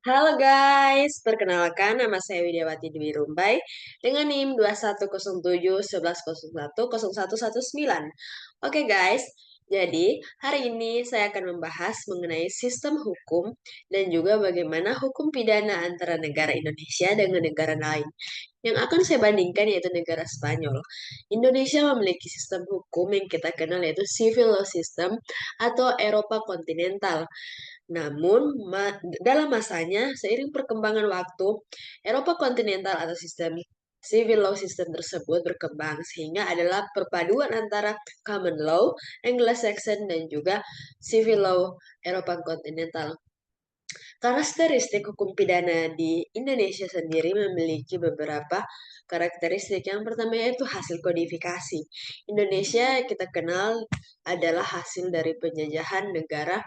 Halo guys, perkenalkan nama saya Widiawati Dwi Rumbai dengan NIM 210711010119. Oke guys, jadi hari ini saya akan membahas mengenai sistem hukum dan juga bagaimana hukum pidana antara negara Indonesia dengan negara lain. Yang akan saya bandingkan yaitu negara Spanyol. Indonesia memiliki sistem hukum yang kita kenal yaitu civil law system atau Eropa kontinental. Namun, dalam masanya, seiring perkembangan waktu, Eropa kontinental atau sistem civil law system tersebut berkembang sehingga adalah perpaduan antara common law, Anglo-Saxon, dan juga civil law Eropa kontinental. Karakteristik hukum pidana di Indonesia sendiri memiliki beberapa karakteristik. Yang pertama yaitu hasil kodifikasi. Indonesia kita kenal adalah hasil dari penjajahan negara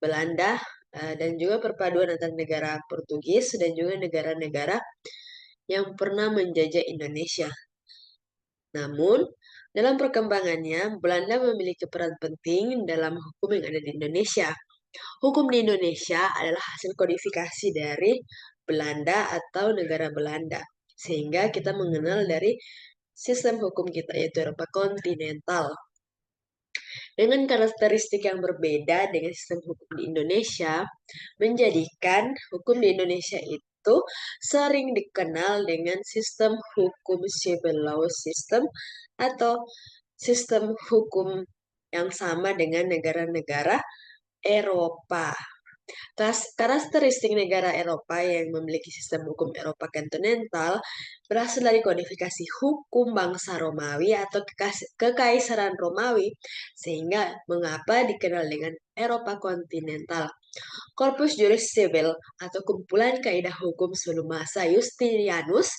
Belanda dan juga perpaduan antara negara Portugis dan juga negara-negara yang pernah menjajah Indonesia. Namun, dalam perkembangannya, Belanda memiliki peran penting dalam hukum yang ada di Indonesia. Hukum di Indonesia adalah hasil kodifikasi dari Belanda atau negara Belanda. Sehingga kita mengenal dari sistem hukum kita yaitu Eropa kontinental. Dengan karakteristik yang berbeda dengan sistem hukum di Indonesia, menjadikan hukum di Indonesia itu sering dikenal dengan sistem hukum civil law system atau sistem hukum yang sama dengan negara-negara Eropa. Karakteristik negara Eropa yang memiliki sistem hukum Eropa kontinental berasal dari kodifikasi hukum bangsa Romawi atau Kekaisaran Romawi, sehingga mengapa dikenal dengan Eropa kontinental. Corpus Juris Civil atau kumpulan kaidah hukum sebelum masa Justinianus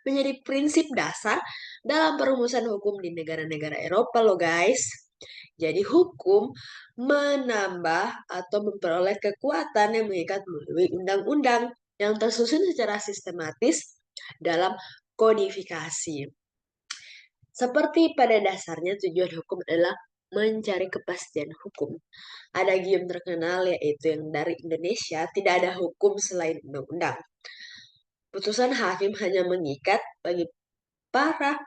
menjadi prinsip dasar dalam perumusan hukum di negara-negara Eropa loh guys. Jadi hukum menambah atau memperoleh kekuatan yang mengikat melalui undang-undang yang tersusun secara sistematis dalam kodifikasi. Seperti pada dasarnya tujuan hukum adalah mencari kepastian hukum. Ada gium terkenal yaitu yang dari Indonesia, tidak ada hukum selain undang-undang. Putusan hakim hanya mengikat para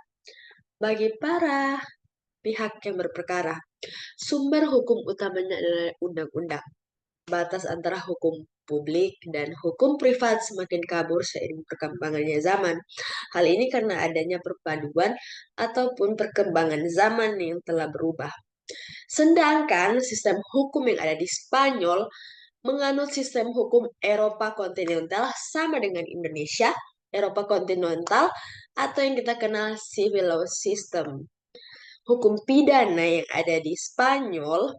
bagi para pihak yang berperkara. Sumber hukum utamanya adalah undang-undang. Batas antara hukum publik dan hukum privat semakin kabur seiring perkembangannya zaman. Hal ini karena adanya perpaduan ataupun perkembangan zaman yang telah berubah. Sedangkan sistem hukum yang ada di Spanyol menganut sistem hukum Eropa kontinental sama dengan Indonesia, Eropa kontinental atau yang kita kenal civil law system. Hukum pidana yang ada di Spanyol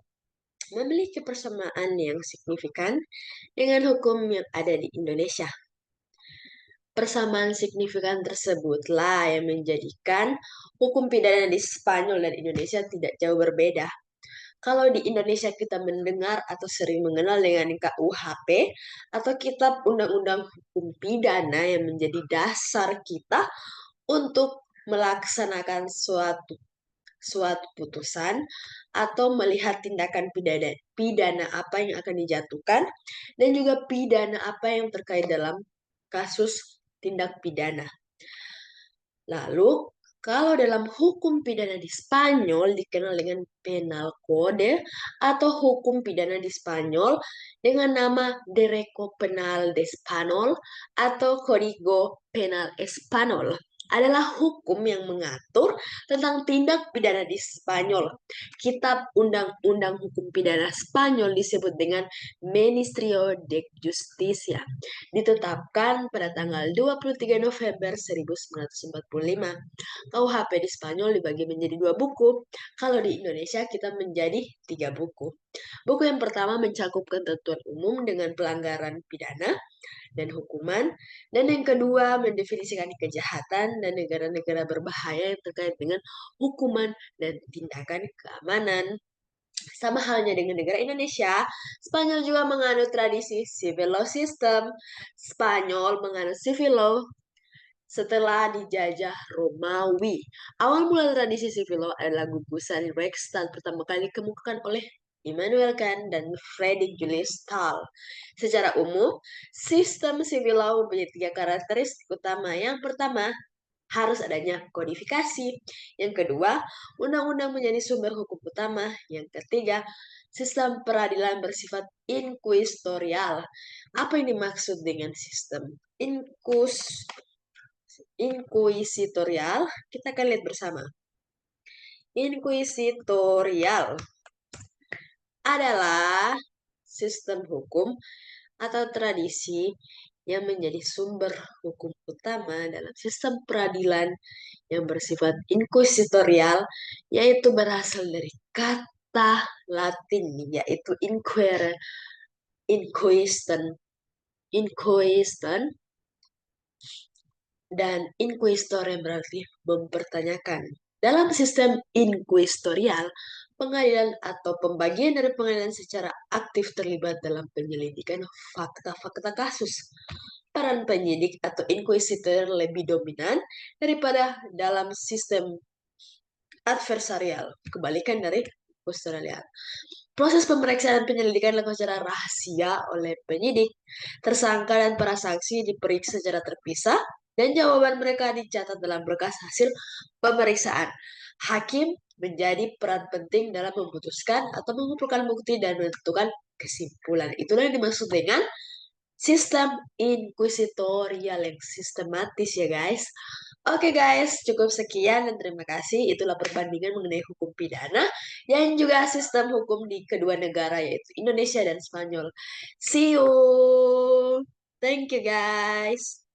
memiliki persamaan yang signifikan dengan hukum yang ada di Indonesia. Persamaan signifikan tersebutlah yang menjadikan hukum pidana di Spanyol dan Indonesia tidak jauh berbeda. Kalau di Indonesia kita mendengar atau sering mengenal dengan KUHP atau Kitab Undang-Undang Hukum Pidana yang menjadi dasar kita untuk melaksanakan suatu putusan atau melihat tindakan pidana apa yang akan dijatuhkan dan juga pidana apa yang terkait dalam kasus tindak pidana. Lalu, kalau dalam hukum pidana di Spanyol dikenal dengan penal code atau hukum pidana di Spanyol dengan nama Derecho Penal de Español atau Código Penal Español adalah hukum yang mengatur tentang tindak pidana di Spanyol. Kitab Undang-Undang Hukum Pidana Spanyol disebut dengan Ministerio de Justicia, ditetapkan pada tanggal 23 November 1945. KUHP di Spanyol dibagi menjadi 2 buku. Kalau di Indonesia kita menjadi 3 buku. Buku yang pertama mencakup ketentuan umum dengan pelanggaran pidana dan hukuman, dan yang kedua mendefinisikan kejahatan dan negara-negara berbahaya yang terkait dengan hukuman dan tindakan keamanan. Sama halnya dengan negara Indonesia, Spanyol juga menganut tradisi civil law system. Spanyol menganut civil law setelah dijajah Romawi. Awal mula tradisi civil law adalah gugusan Reichstag pertama kali dikemukakan oleh Immanuel Kant, dan Friedrich Julius Stahl. Secara umum, sistem sivil law mempunyai tiga karakteristik utama. Yang pertama, harus adanya kodifikasi. Yang kedua, undang-undang menjadi sumber hukum utama. Yang ketiga, sistem peradilan bersifat inkuisitorial. Apa yang dimaksud dengan sistem inkuisitorial? Kita akan lihat bersama. Inkuisitorial adalah sistem hukum atau tradisi yang menjadi sumber hukum utama dalam sistem peradilan yang bersifat inkuisitorial, yaitu berasal dari kata Latin, yaitu inquire, inquisition, inquisition, dan inquisitor yang berarti mempertanyakan. Dalam sistem inkuisitorial, pengadilan atau pembagian dari pengadilan secara aktif terlibat dalam penyelidikan fakta-fakta kasus. Peran penyidik atau inquisitor lebih dominan daripada dalam sistem adversarial, kebalikan dari inquisitorial. Proses pemeriksaan penyelidikan dilakukan secara rahasia oleh penyidik. Tersangka dan para saksi diperiksa secara terpisah dan jawaban mereka dicatat dalam berkas hasil pemeriksaan. Hakim menjadi peran penting dalam memutuskan atau mengumpulkan bukti dan menentukan kesimpulan. Itulah yang dimaksud dengan sistem inkuisitorial yang sistematis ya guys. Oke guys, cukup sekian dan terima kasih. Itulah perbandingan mengenai hukum pidana dan juga sistem hukum di kedua negara yaitu Indonesia dan Spanyol. See you. Thank you guys.